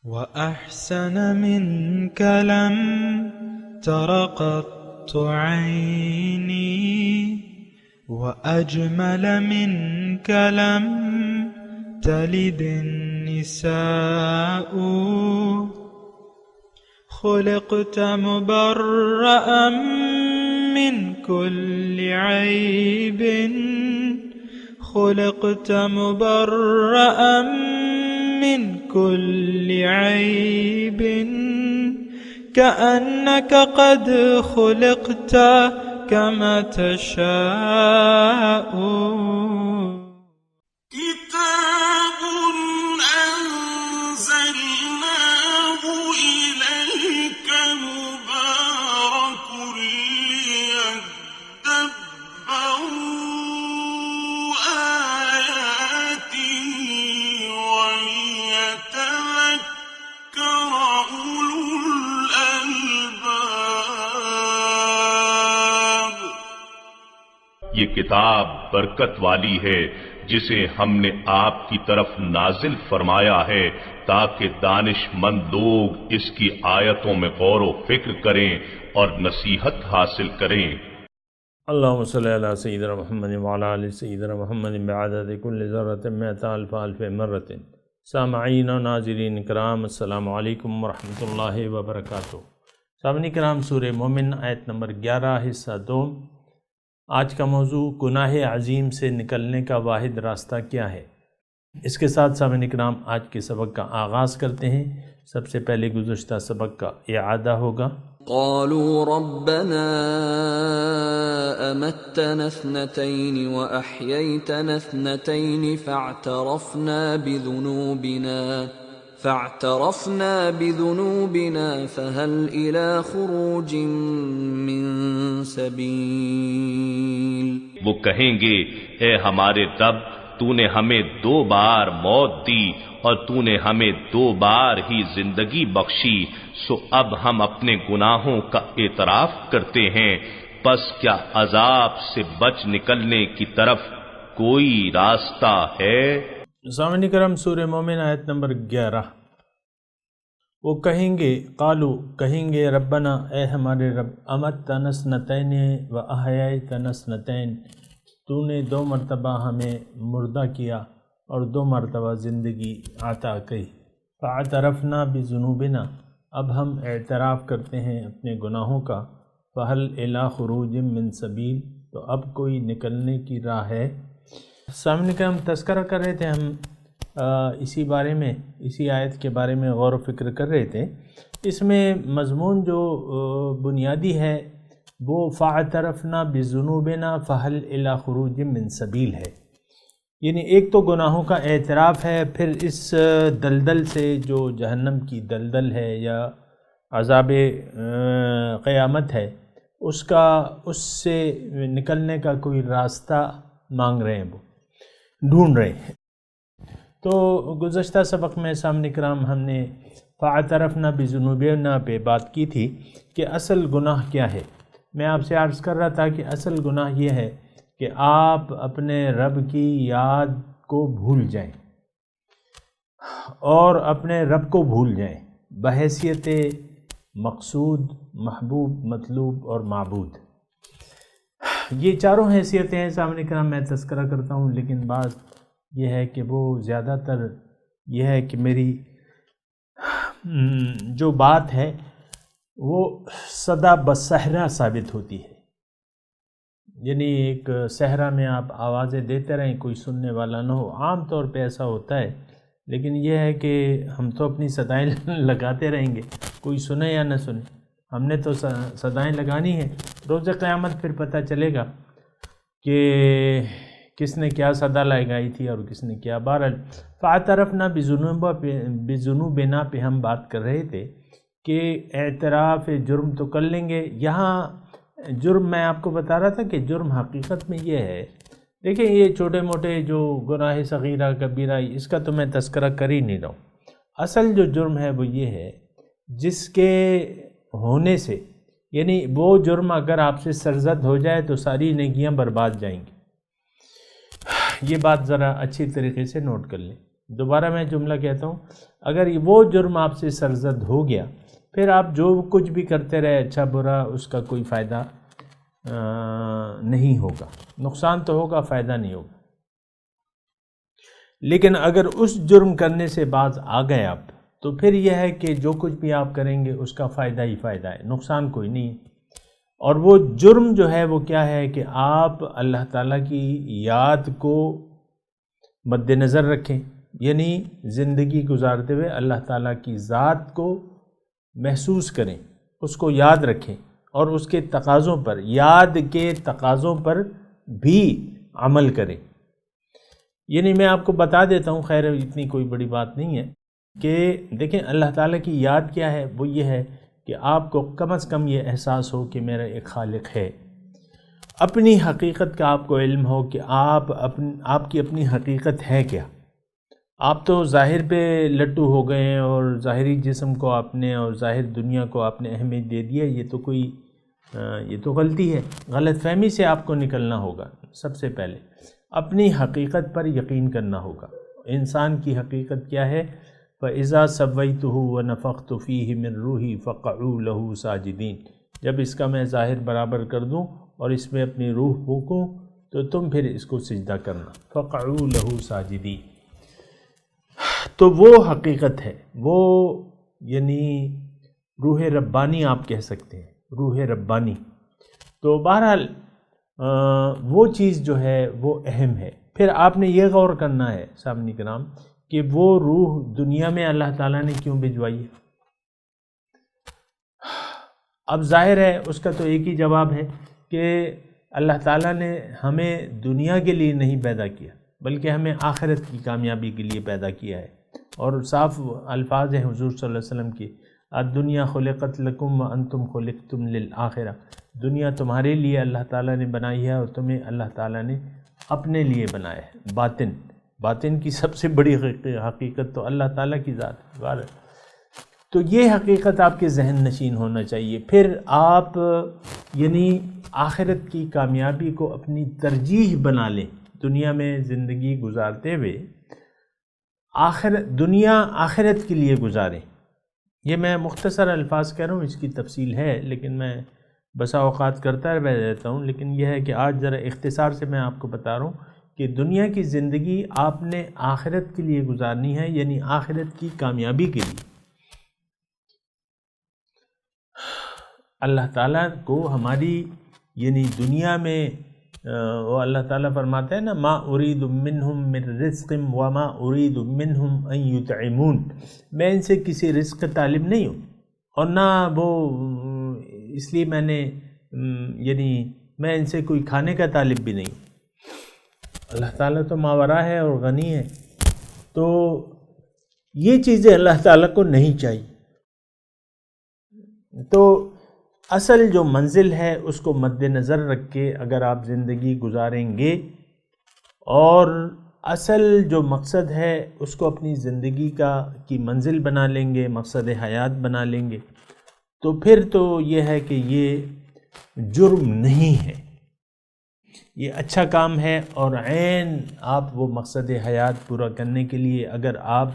وأحسن منك لم تر قط عيني وأجمل منك لم تلد النساء خلقت مبرأ من كل عيب خلقت مبرأ من كل عيب كأنك قد خلقت كما تشاء كتاب أنزلناه إليك مبارك ليدبروا آياته وليتذكر أولو الألباب. یہ کتاب برکت والی ہے جسے ہم نے آپ کی طرف نازل فرمایا ہے تاکہ دانش مند لوگ اس کی آیتوں میں غور و فکر کریں اور نصیحت حاصل کریں. اللہم صلی علی سیدنا محمد وعلی آل سیدنا محمد بعدد کل ذرۃ مئۃ الف الف مرۃ. سامعین و ناظرین کرام، السلام علیکم ورحمۃ اللہ وبرکاتہ. سامعین کرام، سورہ مومن آیت نمبر 11 حصہ 2. آج کا موضوع گناہ عظیم سے نکلنے کا واحد راستہ کیا ہے. اس کے ساتھ سامعین کرام آج کے سبق کا آغاز کرتے ہیں. سب سے پہلے گزشتہ سبق کا اعادہ ہوگا. قالوا ربنا أمتنا اثنتين وأحييتنا اثنتين فاعترفنا بذنوبنا فهل إلى خروج من سبيل. وہ کہیں گے، اے ہمارے رب، تو نے ہمیں 2 بار موت دی اور تو نے ہمیں 2 بار ہی زندگی بخشی، سو اب ہم اپنے گناہوں کا اعتراف کرتے ہیں، پس کیا عذاب سے بچ نکلنے کی طرف کوئی راستہ ہے؟ سامعین کرام، سورہ مومن آیت نمبر 11. وہ کہیں گے، قالو کہیں گے، ربنا اے ہمارے رب، امتنا اثنتین و احییتنا اثنتین، تو نے 2 مرتبہ ہمیں مردہ کیا اور 2 مرتبہ زندگی عطا کی. فاعترفنا بذنوبنا، اب ہم اعتراف کرتے ہیں اپنے گناہوں کا. فہل الی خروج من سبیل، تو اب کوئی نکلنے کی راہ ہے. سامنے کا ہم تذکرہ کر رہے تھے، ہم اسی بارے میں، اسی آیت کے بارے میں غور و فکر کر رہے تھے. اس میں مضمون جو بنیادی ہے وہ فاعترفنا بذنوبنا فہل الی خروج من سبیل ہے. یعنی ایک تو گناہوں کا اعتراف ہے، پھر اس دلدل سے جو جہنم کی دلدل ہے یا عذاب قیامت ہے، اس سے نکلنے کا کوئی راستہ مانگ رہے ہیں، وہ ڈھونڈ رہے ہیں. تو گزشتہ سبق میں سامنے کرام ہم نے فاعترفنا بذنوبنا پہ بات کی تھی کہ اصل گناہ کیا ہے. میں آپ سے عرض کر رہا تھا کہ اصل گناہ یہ ہے کہ آپ اپنے رب کی یاد کو بھول جائیں اور اپنے رب کو بھول جائیں بحیثیت مقصود، محبوب، مطلوب اور معبود. یہ 4 حیثیتیں ہیں سامنے کرام، میں تذکرہ کرتا ہوں، لیکن بات یہ ہے کہ وہ زیادہ تر یہ ہے کہ میری جو بات ہے وہ صدا بصحرا ثابت ہوتی ہے. یعنی ایک صحرا میں آپ آوازیں دیتے رہیں، کوئی سننے والا نہ ہو. عام طور پہ ایسا ہوتا ہے، لیکن یہ ہے کہ ہم تو اپنی صدائیں لگاتے رہیں گے، کوئی سنے یا نہ سنے، ہم نے تو صدائیں لگانی ہیں. روز قیامت پھر پتہ چلے گا کہ کس نے کیا صدا لگائی تھی اور کس نے کیا. بہرحال فاعترفنا بذنوبنا پہ ہم بات کر رہے تھے کہ اعتراف جرم تو کر لیں گے. یہاں جرم میں آپ کو بتا رہا تھا کہ جرم حقیقت میں یہ ہے، دیکھیں یہ چھوٹے موٹے جو گناہ صغیرہ کبیرہ اس کا تو میں تذکرہ کر ہی نہیں رہا ہوں. اصل جو جرم ہے وہ یہ ہے جس کے ہونے سے، یعنی وہ جرم اگر آپ سے سرزد ہو جائے تو ساری نیکیاں برباد جائیں گی. یہ بات ذرا اچھی طریقے سے نوٹ کر لیں. دوبارہ میں جملہ کہتا ہوں، اگر وہ جرم آپ سے سرزد ہو گیا، پھر آپ جو کچھ بھی کرتے رہے اچھا برا، اس کا کوئی فائدہ نہیں ہوگا، نقصان تو ہوگا، فائدہ نہیں ہوگا۔ لیکن اگر اس جرم کرنے سے باز آ گئے آپ، تو پھر یہ ہے کہ جو کچھ بھی آپ کریں گے اس کا فائدہ ہی فائدہ ہے، نقصان کوئی نہیں۔ اور وہ جرم جو ہے وہ کیا ہے کہ آپ اللہ تعالیٰ کی یاد کو مد نظر رکھیں، یعنی زندگی گزارتے ہوئے اللہ تعالیٰ کی ذات کو محسوس کریں، اس کو یاد رکھیں، اور اس کے تقاضوں پر، یاد کے تقاضوں پر بھی عمل کریں۔ یعنی میں آپ کو بتا دیتا ہوں، خیر اتنی کوئی بڑی بات نہیں ہے، کہ دیکھیں اللہ تعالیٰ کی یاد کیا ہے، وہ یہ ہے کہ آپ کو کم از کم یہ احساس ہو کہ میرا ایک خالق ہے، اپنی حقیقت کا آپ کو علم ہو کہ آپ کی اپنی حقیقت ہے کیا۔ آپ تو ظاہر پہ لٹو ہو گئے ہیں، اور ظاہری جسم کو آپ نے اور ظاہر دنیا کو آپ نے اہمیت دے دیا، یہ تو غلطی ہے، غلط فہمی سے آپ کو نکلنا ہوگا۔ سب سے پہلے اپنی حقیقت پر یقین کرنا ہوگا۔ انسان کی حقیقت کیا ہے؟ فَإِذَا سَوَّيْتُهُ وَنَفَخْتُ فِيهِ مِن رُوحِي فَقَعُوا لَهُ سَاجِدِينَ، جب اس کا میں ظاہر برابر کر دوں اور اس میں اپنی روح پھونکوں تو تم پھر اس کو سجدہ کرنا، فَقَعُوا لَهُ سَاجِدِينَ۔ تو وہ حقیقت ہے، وہ یعنی روح ربانی آپ کہہ سکتے ہیں، روح ربانی۔ تو بہرحال وہ چیز جو ہے وہ اہم ہے۔ پھر آپ نے یہ غور کرنا ہے سامعین کرام کہ وہ روح دنیا میں اللہ تعالیٰ نے کیوں بھجوائی ہے۔ اب ظاہر ہے اس کا تو ایک ہی جواب ہے کہ اللہ تعالیٰ نے ہمیں دنیا کے لیے نہیں پیدا کیا، بلکہ ہمیں آخرت کی کامیابی کے لیے پیدا کیا ہے۔ اور صاف الفاظ ہیں حضور صلی اللہ علیہ وسلم کی، الدنیا خلقت لکم وانتم خلقتم للآخرہ، دنیا تمہارے لیے اللہ تعالیٰ نے بنائی ہے اور تمہیں اللہ تعالیٰ نے اپنے لیے بنایا ہے۔ باطن کی سب سے بڑی حقیقت تو اللہ تعالیٰ کی ذات ہے۔ تو یہ حقیقت آپ کے ذہن نشین ہونا چاہیے۔ پھر آپ یعنی آخرت کی کامیابی کو اپنی ترجیح بنا لیں، دنیا میں زندگی گزارتے ہوئے دنیا آخرت کے لیے گزاریں۔ یہ میں مختصر الفاظ کہہ رہا ہوں، اس کی تفصیل ہے لیکن میں بسا اوقات کرتا رہتا ہوں، لیکن یہ ہے کہ آج ذرا اختصار سے میں آپ کو بتا رہا ہوں کہ دنیا کی زندگی آپ نے آخرت کے لیے گزارنی ہے، یعنی آخرت کی کامیابی کے لیے۔ اللہ تعالیٰ کو ہماری یعنی دنیا میں وہ اللہ تعالیٰ فرماتا ہے نا، ما ارید منہم من رزق وما ارید منہم ان یطعمون، میں ان سے کسی رزق کا طالب نہیں ہوں، اور نہ وہ اس لیے میں نے یعنی میں ان سے کوئی کھانے کا طالب بھی نہیں ہوں۔ اللہ تعالیٰ تو ماورا ہے اور غنی ہے، تو یہ چیزیں اللہ تعالیٰ کو نہیں چاہیے۔ تو اصل جو منزل ہے اس کو مد نظر رکھ کے اگر آپ زندگی گزاریں گے اور اصل جو مقصد ہے اس کو اپنی زندگی کی منزل بنا لیں گے، مقصد حیات بنا لیں گے، تو پھر تو یہ ہے کہ یہ جرم نہیں ہے، یہ اچھا کام ہے۔ اور عین آپ وہ مقصد حیات پورا کرنے کے لیے اگر آپ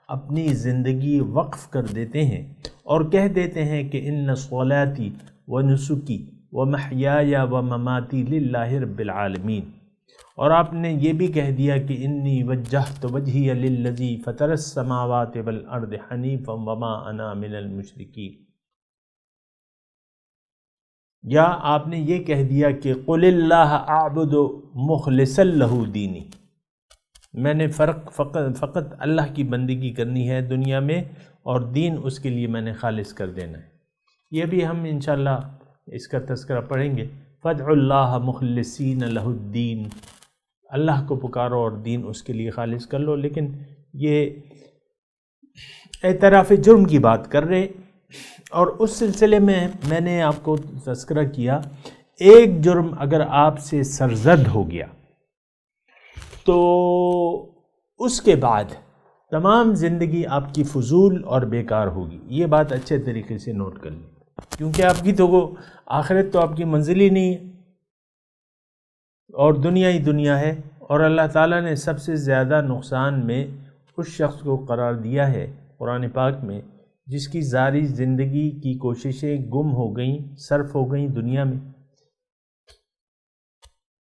اپنی زندگی وقف کر دیتے ہیں اور کہہ دیتے ہیں کہ ان صلاتی و نسکی و محیای و مماتی للہ رب العالمین، اور آپ نے یہ بھی کہہ دیا کہ انی وجہت وجہی للذی فطر السماوات والارض حنیفا وما انا من المشرکین، یا آپ نے یہ کہہ دیا کہ قل اللہ اعبد مخلصا لہ دینی، میں نے فقط اللہ کی بندگی کرنی ہے دنیا میں اور دین اس کے لیے میں نے خالص کر دینا ہے۔ یہ بھی ہم انشاءاللہ اس کا تذکرہ پڑھیں گے۔ فادعوا اللہ مخلصین لہ الدین، اللہ کو پکارو اور دین اس کے لیے خالص کر لو۔ لیکن یہ اعتراف جرم کی بات کر رہے، اور اس سلسلے میں میں نے آپ کو تذکرہ کیا، ایک جرم اگر آپ سے سرزد ہو گیا تو اس کے بعد تمام زندگی آپ کی فضول اور بیکار ہوگی۔ یہ بات اچھے طریقے سے نوٹ کر لیں، کیونکہ آپ کی تو وہ آخرت تو آپ کی منزل ہی نہیں ہے اور دنیا ہی دنیا ہے، اور اللہ تعالیٰ نے سب سے زیادہ نقصان میں اس شخص کو قرار دیا ہے قرآن پاک میں جس کی ظاہری زندگی کی کوششیں گم ہو گئیں، صرف ہو گئیں دنیا میں.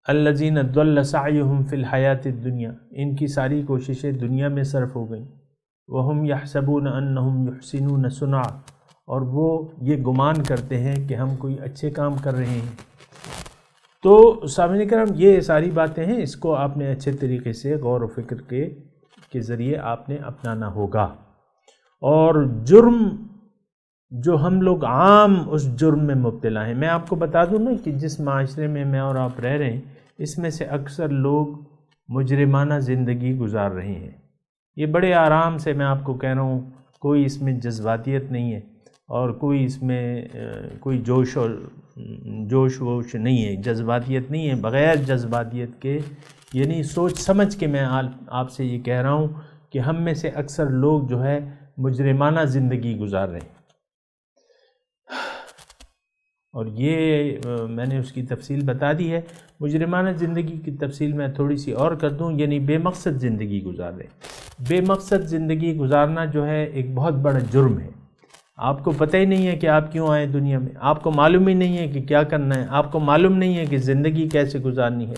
الذین ضل سعیہم فی الحیات الدنیا، ان کی ساری کوششیں دنیا میں صرف ہو گئیں. وہم یحسبون انہم یحسنون صنعا، اور وہ یہ گمان کرتے ہیں کہ ہم کوئی اچھے کام کر رہے ہیں. تو سامعین کرام یہ ساری باتیں ہیں، اس کو آپ نے اچھے طریقے سے غور و فکر کے ذریعے آپ نے اپنانا ہوگا. اور جرم جو ہم لوگ عام اس جرم میں مبتلا ہیں، میں آپ کو بتا دوں نا کہ جس معاشرے میں میں اور آپ رہ رہے ہیں اس میں سے اکثر لوگ مجرمانہ زندگی گزار رہے ہیں. یہ بڑے آرام سے میں آپ کو کہہ رہا ہوں، کوئی اس میں جذباتیت نہیں ہے اور کوئی اس میں کوئی جوش ووش نہیں ہے، جذباتیت نہیں ہے. بغیر جذباتیت کے یعنی سوچ سمجھ کے میں آپ سے یہ کہہ رہا ہوں کہ ہم میں سے اکثر لوگ جو ہے مجرمانہ زندگی گزار رہے ہیں. اور یہ میں نے اس کی تفصیل بتا دی ہے. مجرمانہ زندگی کی تفصیل میں تھوڑی سی اور کر دوں، یعنی بے مقصد زندگی گزار رہے ہیں. بے مقصد زندگی گزارنا جو ہے ایک بہت بڑا جرم ہے. آپ کو پتہ ہی نہیں ہے کہ آپ کیوں آئے دنیا میں، آپ کو معلوم ہی نہیں ہے کہ کیا کرنا ہے، آپ کو معلوم نہیں ہے کہ زندگی کیسے گزارنی ہے.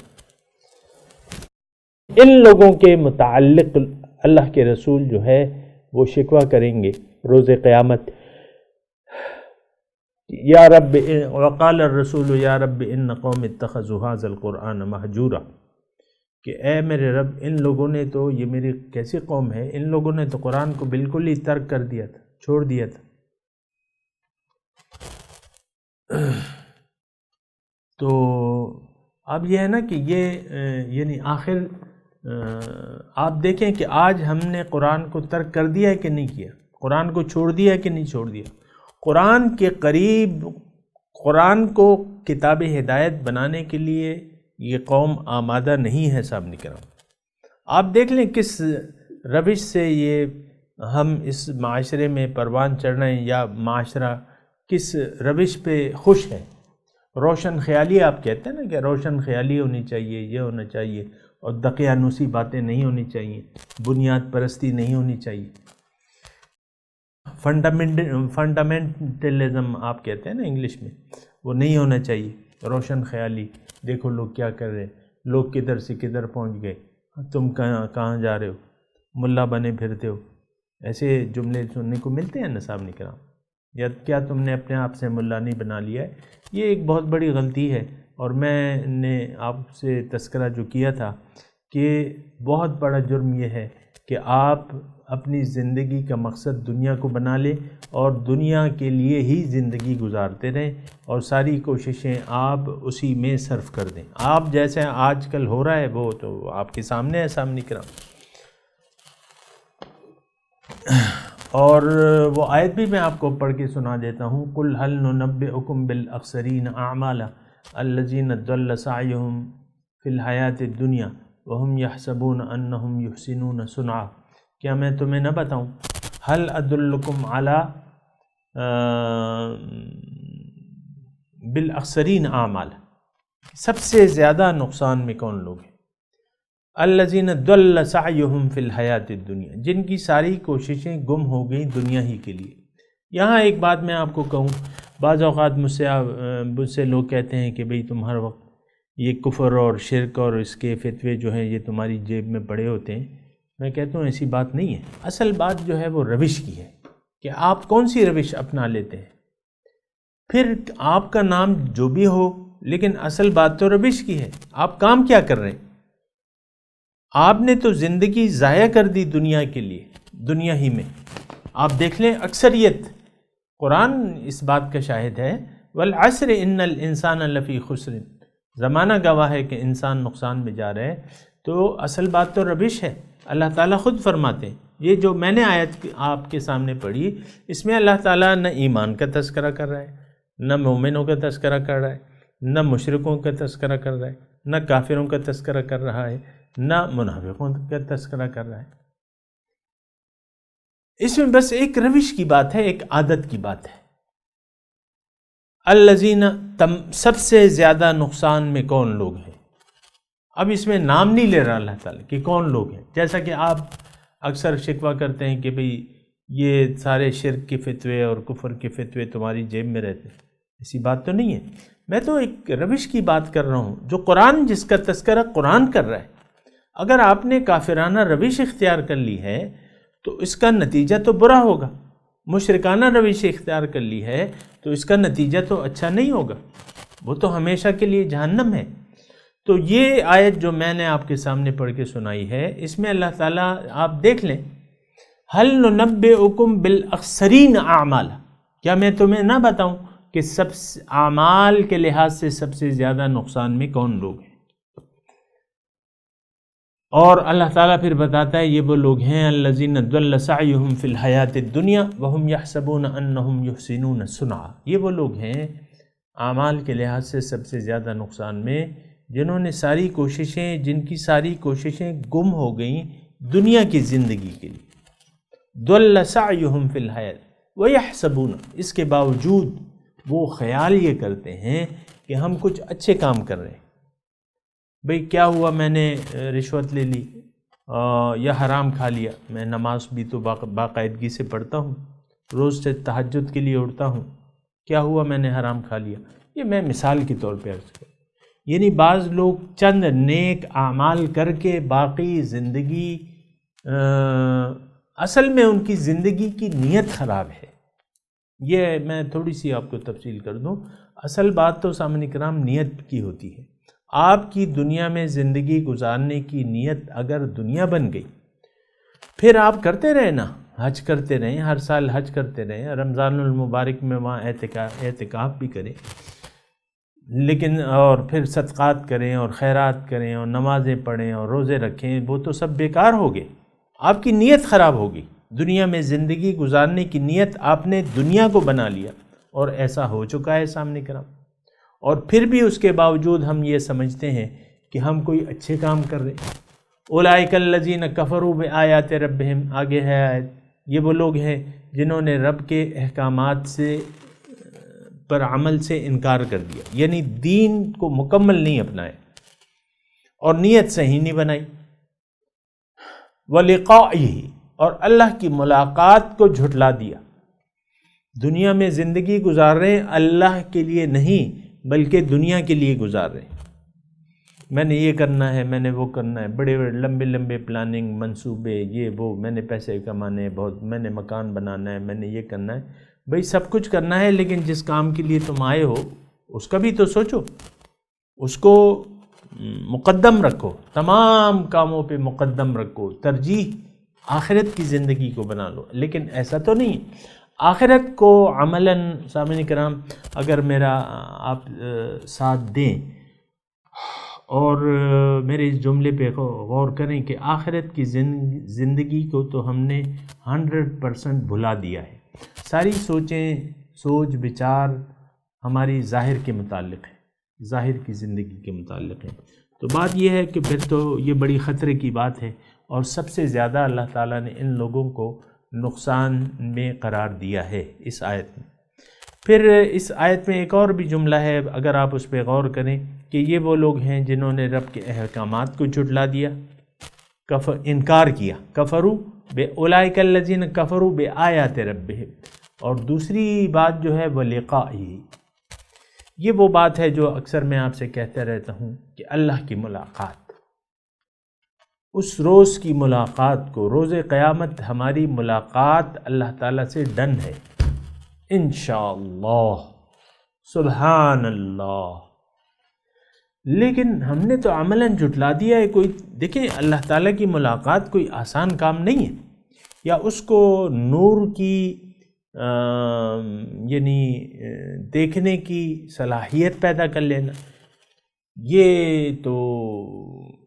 ان لوگوں کے متعلق اللہ کے رسول جو ہے وہ شکوہ کریں گے روز قیامت. یا رب، وقال الرسول یا رب ان قوم اتخذوا هذا القرآن مہجورا، کہ اے میرے رب ان لوگوں نے تو، یہ میری کیسی قوم ہے، ان لوگوں نے تو قرآن کو بالکل ہی ترک کر دیا تھا، چھوڑ دیا تھا. تو اب یہ ہے نا کہ یہ یعنی آخر آپ دیکھیں کہ آج ہم نے قرآن کو ترک کر دیا ہے کہ نہیں کیا، قرآن کو چھوڑ دیا ہے کہ نہیں چھوڑ دیا. قرآن کے قریب، قرآن کو کتاب ہدایت بنانے کے لیے یہ قوم آمادہ نہیں ہے. صاحب کرام آپ دیکھ لیں کس روش سے یہ ہم اس معاشرے میں پروان چڑھ رہے ہیں، یا معاشرہ کس روش پہ خوش ہے. روشن خیالی آپ کہتے ہیں نا کہ روشن خیالی ہونی چاہیے، یہ ہونا چاہیے، اور دقیانوسی باتیں نہیں ہونی چاہیے، بنیاد پرستی نہیں ہونی چاہیے. فنڈامنٹلزم آپ کہتے ہیں نا انگلش میں، وہ نہیں ہونا چاہیے. روشن خیالی، دیکھو لوگ کیا کر رہے ہیں، لوگ کدھر سے کدھر پہنچ گئے، تم کہاں جا رہے ہو، ملا بنے پھرتے ہو. ایسے جملے سننے کو ملتے ہیں نا صاحب کرام. یا کیا تم نے اپنے آپ سے ملا نہیں بنا لیا ہے؟ یہ ایک بہت بڑی غلطی ہے. اور میں نے آپ سے تذکرہ جو کیا تھا کہ بہت بڑا جرم یہ ہے کہ آپ اپنی زندگی کا مقصد دنیا کو بنا لیں اور دنیا کے لیے ہی زندگی گزارتے رہیں اور ساری کوششیں آپ اسی میں صرف کر دیں. آپ جیسے آج کل ہو رہا ہے وہ تو آپ کے سامنے ہے سامنے کرام. اور وہ آیت بھی میں آپ کو پڑھ کے سنا دیتا ہوں. قُلْ هَلْ نُنَبِّئُكُمْ بِالْأَخْسَرِينَ أَعْمَالًا الَّذِينَ ضَلَّ سَعْيُهُمْ فِي الْحَيَاةِ الدُّنْيَا وَهُمْ يَحْسَبُونَ أَنَّهُمْ يُحْسِنُونَ صُنْعًا. کیا میں تمہیں نہ بتاؤں؟ هَلْ أَدُلُّكُمْ عَلَى بِالْأَخْسَرِينَ أَعْمَالًا، سب سے زیادہ نقصان میں کون لوگ ہیں؟ الَّذِينَ ضَلَّ سَعْيُهُمْ فِي الْحَيَاةِ الدُّنْيَا، جن کی ساری کوششیں گم ہو گئیں دنیا ہی کے لیے. یہاں ایک بات میں آپ کو کہوں، بعض اوقات مجھ سے لوگ کہتے ہیں کہ بھئی تم ہر وقت یہ کفر اور شرک اور اس کے فتوے جو ہیں یہ تمہاری جیب میں پڑے ہوتے ہیں. میں کہتا ہوں ایسی بات نہیں ہے. اصل بات جو ہے وہ روش کی ہے کہ آپ کون سی روش اپنا لیتے ہیں. پھر آپ کا نام جو بھی ہو، لیکن اصل بات تو روش کی ہے. آپ کام کیا کر رہے ہیں؟ آپ نے تو زندگی ضائع کر دی دنیا کے لیے، دنیا ہی میں. آپ دیکھ لیں اکثریت، قرآن اس بات کا شاہد ہے، والعصر ان الانسان لفی خسر، زمانہ گواہ ہے کہ انسان نقصان میں جا رہے ہیں. تو اصل بات تو روش ہے. اللہ تعالیٰ خود فرماتے ہیں، یہ جو میں نے آیت آپ کے سامنے پڑھی، اس میں اللہ تعالیٰ نہ ایمان کا تذکرہ کر رہا ہے، نہ مومنوں کا تذکرہ کر رہا ہے، نہ مشرکوں کا تذکرہ کر رہا ہے، نہ کافروں کا تذکرہ کر رہا ہے، نہ منافقوں کا تذکرہ کر رہا ہے. اس میں بس ایک روش کی بات ہے، ایک عادت کی بات ہے. الذین، سب سے زیادہ نقصان میں کون لوگ ہیں؟ اب اس میں نام نہیں لے رہا اللہ تعالیٰ کہ کون لوگ ہیں. جیسا کہ آپ اکثر شکوہ کرتے ہیں کہ بھئی یہ سارے شرک کے فتوے اور کفر کے فتوے تمہاری جیب میں رہتے ہیں. ایسی بات تو نہیں ہے. میں تو ایک روش کی بات کر رہا ہوں جو قرآن جس کا تذکرہ قرآن کر رہا ہے. اگر آپ نے کافرانہ روش اختیار کر لی ہے تو اس کا نتیجہ تو برا ہوگا. مشرکانہ روش اختیار کر لی ہے تو اس کا نتیجہ تو اچھا نہیں ہوگا، وہ تو ہمیشہ کے لیے جہنم ہے. تو یہ آیت جو میں نے آپ کے سامنے پڑھ کے سنائی ہے، اس میں اللہ تعالیٰ آپ دیکھ لیں، هل ننبئکم بالاخسرین اعمالا، کیا میں تمہیں نہ بتاؤں کہ سب اعمال کے لحاظ سے سب سے زیادہ نقصان میں کون لوگ ہیں. اور اللہ تعالیٰ پھر بتاتا ہے یہ وہ لوگ ہیں الذین ضل سعیہم فی الحیات الدنیا وہم یحسبون انہم یحسنون صنعا. یہ وہ لوگ ہیں اعمال کے لحاظ سے سب سے زیادہ نقصان میں جنہوں نے ساری کوششیں، جن کی ساری کوششیں گم ہو گئیں دنیا کی زندگی کے لیے. ضل سعیہم فی الحیات ویحسبون، اس کے باوجود وہ خیال یہ کرتے ہیں کہ ہم کچھ اچھے کام کر رہے ہیں. بھئی کیا ہوا، میں نے رشوت لے لی یا حرام کھا لیا، میں نماز بھی تو باقاعدگی سے پڑھتا ہوں، روز سے تہجد کے لیے اٹھتا ہوں، کیا ہوا میں نے حرام کھا لیا. یہ میں مثال کے طور پہ عرض کروں. یعنی بعض لوگ چند نیک اعمال کر کے باقی زندگی اصل میں ان کی زندگی کی نیت خراب ہے. یہ میں تھوڑی سی آپ کو تفصیل کر دوں. اصل بات تو سامعین کرام نیت کی ہوتی ہے. آپ کی دنیا میں زندگی گزارنے کی نیت اگر دنیا بن گئی، پھر آپ کرتے رہے نا، حج کرتے رہیں، ہر سال حج کرتے رہیں، رمضان المبارک میں وہاں اعتکاف بھی کریں، لیکن اور پھر صدقات کریں اور خیرات کریں اور نمازیں پڑھیں اور روزے رکھیں، وہ تو سب بیکار ہو گئے. آپ کی نیت خراب ہوگی. دنیا میں زندگی گزارنے کی نیت آپ نے دنیا کو بنا لیا، اور ایسا ہو چکا ہے سامنے کرام. اور پھر بھی اس کے باوجود ہم یہ سمجھتے ہیں کہ ہم کوئی اچھے کام کر رہے ہیں. اولئک الذین کفروا بآیات ربہم، آگے ہے آیت، یہ وہ لوگ ہیں جنہوں نے رب کے احکامات سے پر عمل سے انکار کر دیا، یعنی دین کو مکمل نہیں اپنائے اور نیت صحیح نہیں بنائی. وَلِقَائِهِ، اور اللہ کی ملاقات کو جھٹلا دیا. دنیا میں زندگی گزار رہے ہیں اللہ کے لیے نہیں بلکہ دنیا کے لیے گزار رہے ہیں. میں نے یہ کرنا ہے، میں نے وہ کرنا ہے، بڑے بڑے لمبے لمبے پلاننگ، منصوبے، یہ وہ، میں نے پیسے کمانے ہیں بہت، میں نے مکان بنانا ہے، میں نے یہ کرنا ہے. بھئی سب کچھ کرنا ہے، لیکن جس کام کے لیے تم آئے ہو اس کا بھی تو سوچو، اس کو مقدم رکھو، تمام کاموں پہ مقدم رکھو، ترجیح آخرت کی زندگی کو بنا لو. لیکن ایسا تو نہیں. آخرت کو عملاً سامعین کرام اگر میرا آپ ساتھ دیں اور میرے اس جملے پہ غور کریں کہ آخرت کی زندگی کو تو ہم نے 100% بھلا دیا ہے. ساری سوچ بچار ہماری ظاہر کے متعلق ہے، ظاہر کی زندگی کے متعلق ہے. تو بات یہ ہے کہ پھر تو یہ بڑی خطرے کی بات ہے، اور سب سے زیادہ اللہ تعالیٰ نے ان لوگوں کو نقصان میں قرار دیا ہے اس آیت میں. پھر اس آیت میں ایک اور بھی جملہ ہے، اگر آپ اس پہ غور کریں کہ یہ وہ لوگ ہیں جنہوں نے رب کے احکامات کو جھٹلا دیا، انکار کیا. کفروا اولئک الذین کفروا بآیات ربہم. اور دوسری بات جو ہے وہ لقائہ، یہ وہ بات ہے جو اکثر میں آپ سے کہتا رہتا ہوں کہ اللہ کی ملاقات، اس روز کی ملاقات کو، روز قیامت ہماری ملاقات اللہ تعالیٰ سے ڈن ہے انشاءاللہ، سبحان اللہ. لیکن ہم نے تو عملاً جھٹلا دیا ہے. کوئی دیکھیں، اللہ تعالیٰ کی ملاقات کوئی آسان کام نہیں ہے، یا اس کو نور کی یعنی دیکھنے کی صلاحیت پیدا کر لینا. یہ تو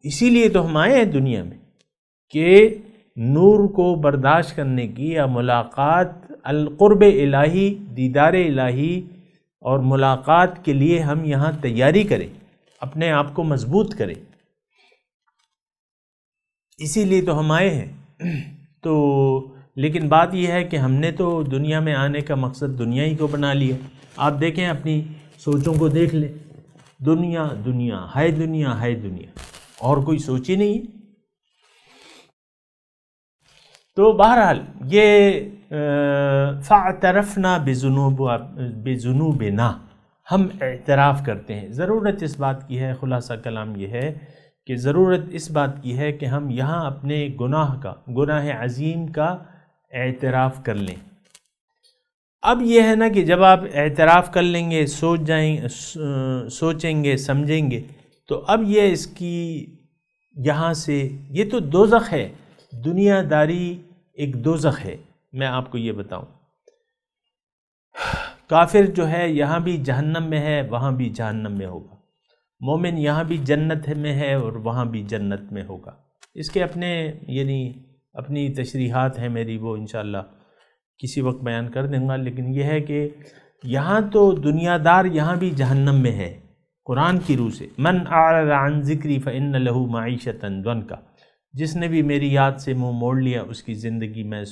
اسی لیے تو ہم آئے ہیں دنیا میں کہ نور کو برداشت کرنے کی، یا ملاقات، القرب الہی، دیدار الہی اور ملاقات کے لیے ہم یہاں تیاری کریں، اپنے آپ کو مضبوط کریں. اسی لیے تو ہم آئے ہیں. تو لیکن بات یہ ہے کہ ہم نے تو دنیا میں آنے کا مقصد دنیا ہی کو بنا لیا. آپ دیکھیں، اپنی سوچوں کو دیکھ لیں، دنیا دنیا ہے، دنیا ہے دنیا، اور کوئی سوچ ہی نہیں ہے. تو بہرحال یہ فاعترفنا بذنوبنا، ہم اعتراف کرتے ہیں. ضرورت اس بات کی ہے، خلاصہ کلام یہ ہے کہ ضرورت اس بات کی ہے کہ ہم یہاں اپنے گناہ عظیم کا اعتراف کر لیں. اب یہ ہے نا کہ جب آپ اعتراف کر لیں گے، سوچیں گے، سمجھیں گے، تو اب یہ اس کی یہاں سے، یہ تو دوزخ ہے، دنیا داری ایک دوزخ ہے. میں آپ کو یہ بتاؤں، کافر جو ہے یہاں بھی جہنم میں ہے، وہاں بھی جہنم میں ہوگا. مومن یہاں بھی جنت میں ہے اور وہاں بھی جنت میں ہوگا. اس کے اپنی تشریحات ہیں میری، وہ انشاءاللہ کسی وقت بیان کر دوں گا. لیکن یہ ہے کہ یہاں تو دنیا دار یہاں بھی جہنم میں ہے قرآن کی روح سے. من اعرض عن ذکری فإن له معیشۃ ضنکا، جس نے بھی میری یاد سے منہ موڑ لیا اس کی زندگی میں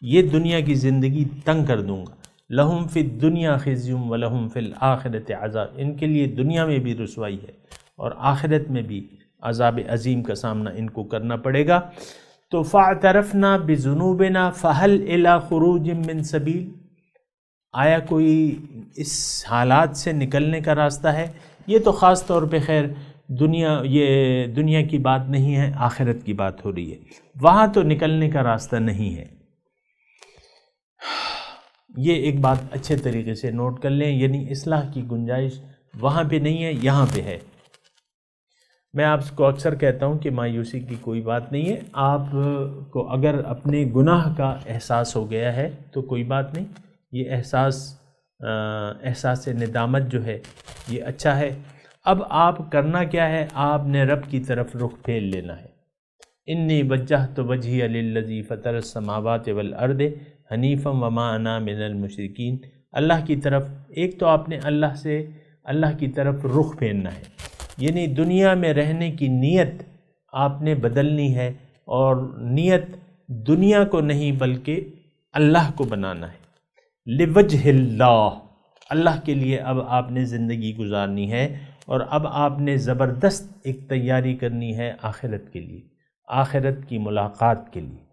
یہ دنیا کی زندگی تنگ کر دوں گا. لہم فی الدنیا خزی ولہم فی الآخرۃ عذاب، ان کے لیے دنیا میں بھی رسوائی ہے اور آخرت میں بھی عذاب عظیم کا سامنا ان کو کرنا پڑے گا. تو فاعترفنا بذنوبنا فہل الی خروج من سبیل، آیا کوئی اس حالات سے نکلنے کا راستہ ہے؟ یہ تو خاص طور پہ خیر یہ دنیا کی بات نہیں ہے، آخرت کی بات ہو رہی ہے. وہاں تو نکلنے کا راستہ نہیں ہے. یہ ایک بات اچھے طریقے سے نوٹ کر لیں، یعنی اصلاح کی گنجائش وہاں پہ نہیں ہے، یہاں پہ ہے. میں آپ کو اکثر کہتا ہوں کہ مایوسی کی کوئی بات نہیں ہے. آپ کو اگر اپنے گناہ کا احساس ہو گیا ہے تو کوئی بات نہیں، یہ احساس ندامت جو ہے یہ اچھا ہے. اب آپ کرنا کیا ہے؟ آپ نے رب کی طرف رخ پھیر لینا ہے. انی وجہت وجہی للذی فطر السماوات والارض حنیفا وما انا من المشرکین. اللہ کی طرف، ایک تو آپ نے اللہ کی طرف رخ پھیرنا ہے، یعنی دنیا میں رہنے کی نیت آپ نے بدلنی ہے، اور نیت دنیا کو نہیں بلکہ اللہ کو بنانا ہے. لوجہ اللہ کے لیے اب آپ نے زندگی گزارنی ہے، اور اب آپ نے زبردست ایک تیاری کرنی ہے آخرت کے لیے، آخرت کی ملاقات کے لیے.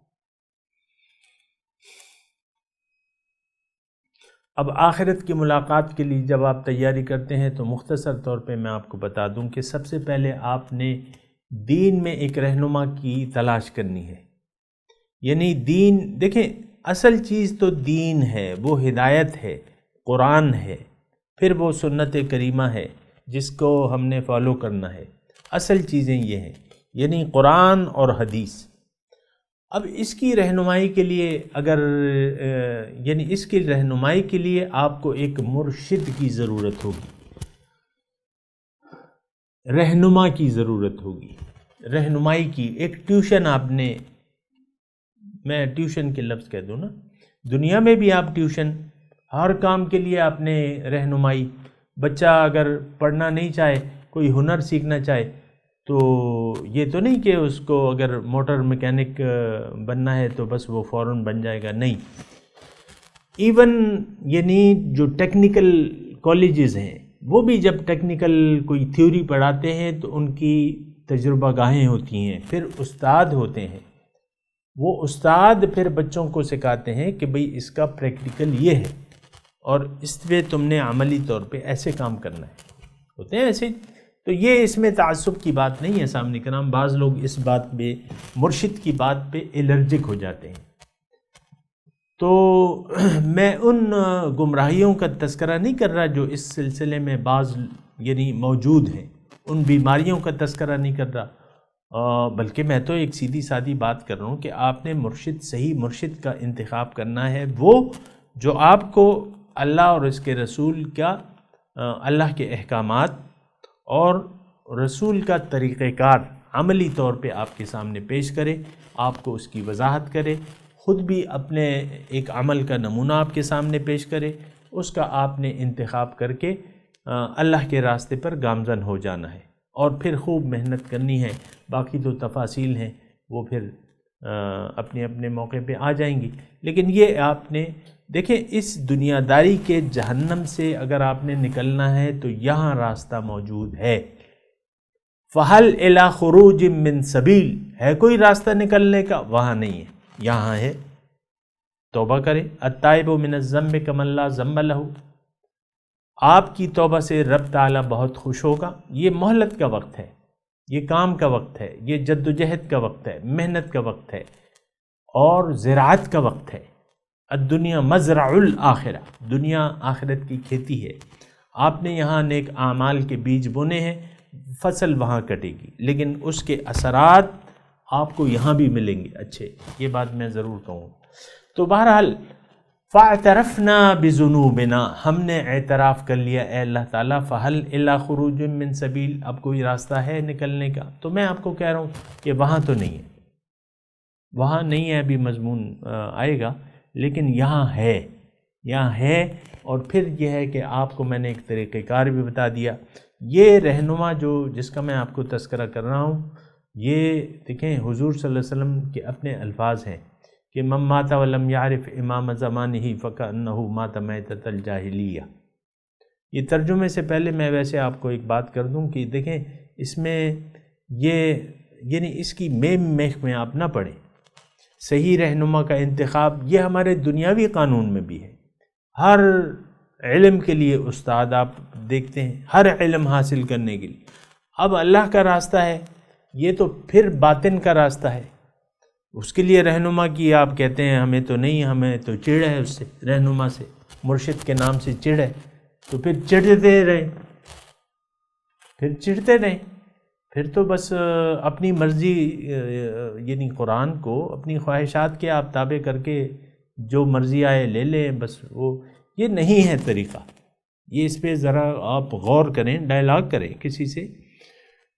اب آخرت کی ملاقات کے لیے جب آپ تیاری کرتے ہیں تو مختصر طور پہ میں آپ کو بتا دوں کہ سب سے پہلے آپ نے دین میں ایک رہنما کی تلاش کرنی ہے. یعنی دین، دیکھیں اصل چیز تو دین ہے، وہ ہدایت ہے، قرآن ہے، پھر وہ سنت کریمہ ہے جس کو ہم نے فالو کرنا ہے. اصل چیزیں یہ ہیں، یعنی قرآن اور حدیث. اب اس کی رہنمائی کے لیے اس کی رہنمائی کے لیے آپ کو ایک مرشد کی ضرورت ہوگی، رہنما کی ضرورت ہوگی، رہنمائی کی ایک ٹیوشن. آپ نے، میں ٹیوشن کے لفظ کہہ دوں نا، دنیا میں بھی آپ ٹیوشن، ہر کام کے لیے آپ نے رہنمائی. بچہ اگر پڑھنا نہیں چاہے، کوئی ہنر سیکھنا چاہے، تو یہ تو نہیں کہ اس کو اگر موٹر میکینک بننا ہے تو بس وہ فوراً بن جائے گا، نہیں. ایون یعنی جو ٹیکنیکل کالجز ہیں وہ بھی جب ٹیکنیکل کوئی تھیوری پڑھاتے ہیں تو ان کی تجربہ گاہیں ہوتی ہیں، پھر استاد ہوتے ہیں. وہ استاد پھر بچوں کو سکھاتے ہیں کہ بھئی اس کا پریکٹیکل یہ ہے اور اس پہ تم نے عملی طور پہ ایسے کام کرنا ہے، ہوتے ہیں ایسے. تو یہ اس میں تعصب کی بات نہیں ہے سامنے کرام. بعض لوگ اس بات پہ، مرشد کی بات پہ الرجک ہو جاتے ہیں. تو میں ان گمراہیوں کا تذکرہ نہیں کر رہا جو اس سلسلے میں بعض یعنی موجود ہیں، ان بیماریوں کا تذکرہ نہیں کر رہا، بلکہ میں تو ایک سیدھی سادھی بات کر رہا ہوں کہ آپ نے مرشد، صحیح مرشد کا انتخاب کرنا ہے، وہ جو آپ کو اللہ اور اس کے رسول کا، اللہ کے احکامات اور رسول کا طریقہ کار عملی طور پہ آپ کے سامنے پیش کرے، آپ کو اس کی وضاحت کرے، خود بھی اپنے ایک عمل کا نمونہ آپ کے سامنے پیش کرے، اس کا آپ نے انتخاب کر کے اللہ کے راستے پر گامزن ہو جانا ہے، اور پھر خوب محنت کرنی ہے. باقی تو تفاصیل ہیں وہ پھر اپنے اپنے موقع پہ آ جائیں گی. لیکن یہ آپ نے دیکھیں، اس دنیا داری کے جہنم سے اگر آپ نے نکلنا ہے تو یہاں راستہ موجود ہے. فَهَلْ إِلَى خُرُوجٍ مِّن سَبِيلٍ، ہے کوئی راستہ نکلنے کا؟ وہاں نہیں ہے. یہاں ہے توبہ کرے. التائب من الذنب کمن لا ذنب لہ، آپ کی توبہ سے رب تعالیٰ بہت خوش ہوگا. یہ مہلت کا وقت ہے، یہ کام کا وقت ہے، یہ جد و جہد کا وقت ہے، محنت کا وقت ہے اور زراعت کا وقت ہے. الدنیا مزرع الآخرہ، دنیا آخرت کی کھیتی ہے. آپ نے یہاں نیک اعمال کے بیج بونے ہیں، فصل وہاں کٹے گی، لیکن اس کے اثرات آپ کو یہاں بھی ملیں گے اچھے. یہ بات میں ضرور کہوں. تو بہرحال فاعترفنا بذنوبنا، ہم نے اعتراف کر لیا اے اللہ تعالیٰ. فہل الی خروج من سبیل، اب کوئی راستہ ہے نکلنے کا؟ تو میں آپ کو کہہ رہا ہوں کہ وہاں تو نہیں ہے، وہاں نہیں ہے. ابھی مضمون آئے گا، لیکن یہاں ہے، یہاں ہے. اور پھر یہ ہے کہ آپ کو میں نے ایک طریقہ کار بھی بتا دیا. یہ رہنما جس کا میں آپ کو تذکرہ کر رہا ہوں، یہ دیکھیں حضور صلی اللہ علیہ وسلم کے اپنے الفاظ ہیں کہ من مات ولم یعرف امام زمانہ فکأنہ مات میتۃ الجاہلیہ. یہ ترجمے سے پہلے میں ویسے آپ کو ایک بات کر دوں کہ دیکھیں اس میں یہ یعنی اس کی میخ میں آپ نہ پڑیں. صحیح رہنما کا انتخاب یہ ہمارے دنیاوی قانون میں بھی ہے. ہر علم کے لیے استاد آپ دیکھتے ہیں، ہر علم حاصل کرنے کے لیے. اب اللہ کا راستہ ہے، یہ تو پھر باطن کا راستہ ہے. اس کے لیے رہنما کی آپ کہتے ہیں ہمیں تو نہیں، ہمیں تو چڑ ہے اس سے، رہنما سے، مرشد کے نام سے چڑ ہے. تو پھر چڑھتے رہیں، پھر چڑھتے رہیں، پھر تو بس اپنی مرضی یعنی قرآن کو اپنی خواہشات کے آپ تابع کر کے جو مرضی آئے لے لیں. بس وہ یہ نہیں ہے طریقہ. یہ اس پہ ذرا آپ غور کریں، ڈائلاگ کریں کسی سے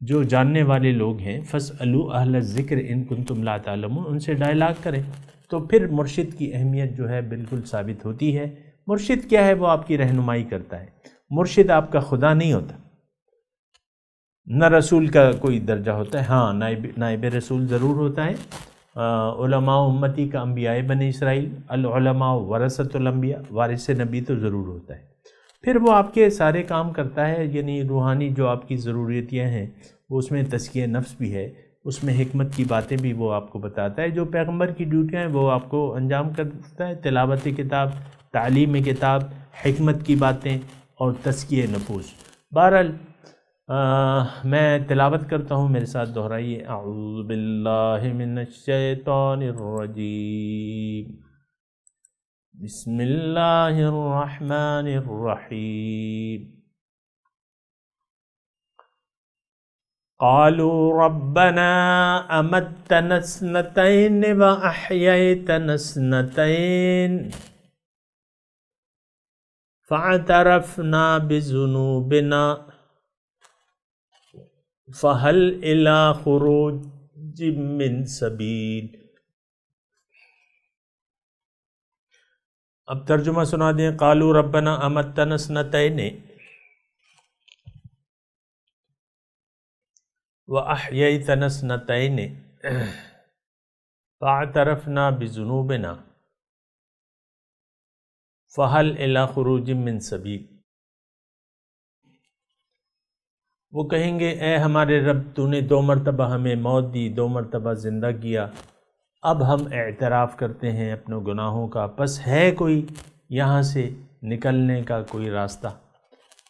جو جاننے والے لوگ ہیں. فاسألوا اہل الذکر ان کنتم لا تعلمون، ان سے ڈائلاگ کریں تو پھر مرشد کی اہمیت جو ہے بالکل ثابت ہوتی ہے. مرشد کیا ہے؟ وہ آپ کی رہنمائی کرتا ہے. مرشد آپ کا خدا نہیں ہوتا، نہ رسول کا کوئی درجہ ہوتا ہے. ہاں نائب رسول ضرور ہوتا ہے. علماء امتی کا انبیاء بنی اسرائیل، العلماء ورثۃ الانبیاء، وارث نبی تو ضرور ہوتا ہے. پھر وہ آپ کے سارے کام کرتا ہے، یعنی روحانی جو آپ کی ضروریتیں ہیں وہ اس میں تزکیہ نفس بھی ہے، اس میں حکمت کی باتیں بھی وہ آپ کو بتاتا ہے. جو پیغمبر کی ڈیوٹیاں ہیں وہ آپ کو انجام کرتا ہے. تلاوت کتاب، تعلیم کتاب، حکمت کی باتیں اور تزکیہ نفوس. بہرحال میں تلاوت کرتا ہوں، میرے ساتھ دہرائیے. اعوذ باللہ من الشیطان الرجیم، بسم اللہ الرحمن الرحیم. قالوا ربنا امتنا اثنتين واحييتنا اثنتين فاعترفنا بذنوبنا فهل الى خروج من سبیل. اب ترجمہ سنا دیں. قالوا ربنا امتنا اثنتين واحييتنا اثنتين فاعترفنا بذنوبنا فهل الى خروج من سبیل. وہ کہیں گے اے ہمارے رب، تو نے 2 مرتبہ ہمیں موت دی، 2 مرتبہ زندہ کیا، اب ہم اعتراف کرتے ہیں اپنے گناہوں کا، پس ہے کوئی یہاں سے نکلنے کا کوئی راستہ؟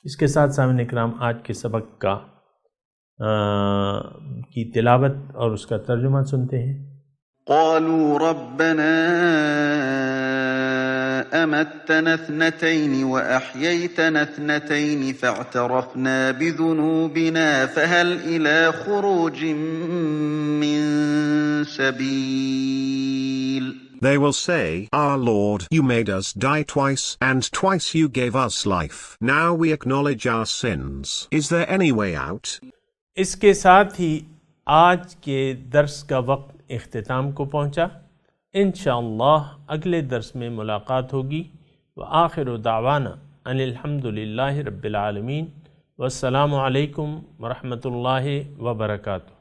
اس کے ساتھ سامعین اکرام آج کے سبق کا کی تلاوت اور اس کا ترجمہ سنتے ہیں. قالوا ربنا أمتنا 2 وأحييتنا 2 فاعترفنا بذنوبنا فهل إلى خروج من سبيل. They will say, Our Lord, you made us die twice, and twice you gave us life. Now we acknowledge our sins. Is there any way out? اس کے ساتھ ہی آج کے درس کا وقت اختتام کو پہنچا. انشاءاللہ اگلے درس میں ملاقات ہوگی. وآخر دعوانا ان الحمدللہ رب العالمین، والسلام علیکم ورحمۃ اللہ وبرکاتہ.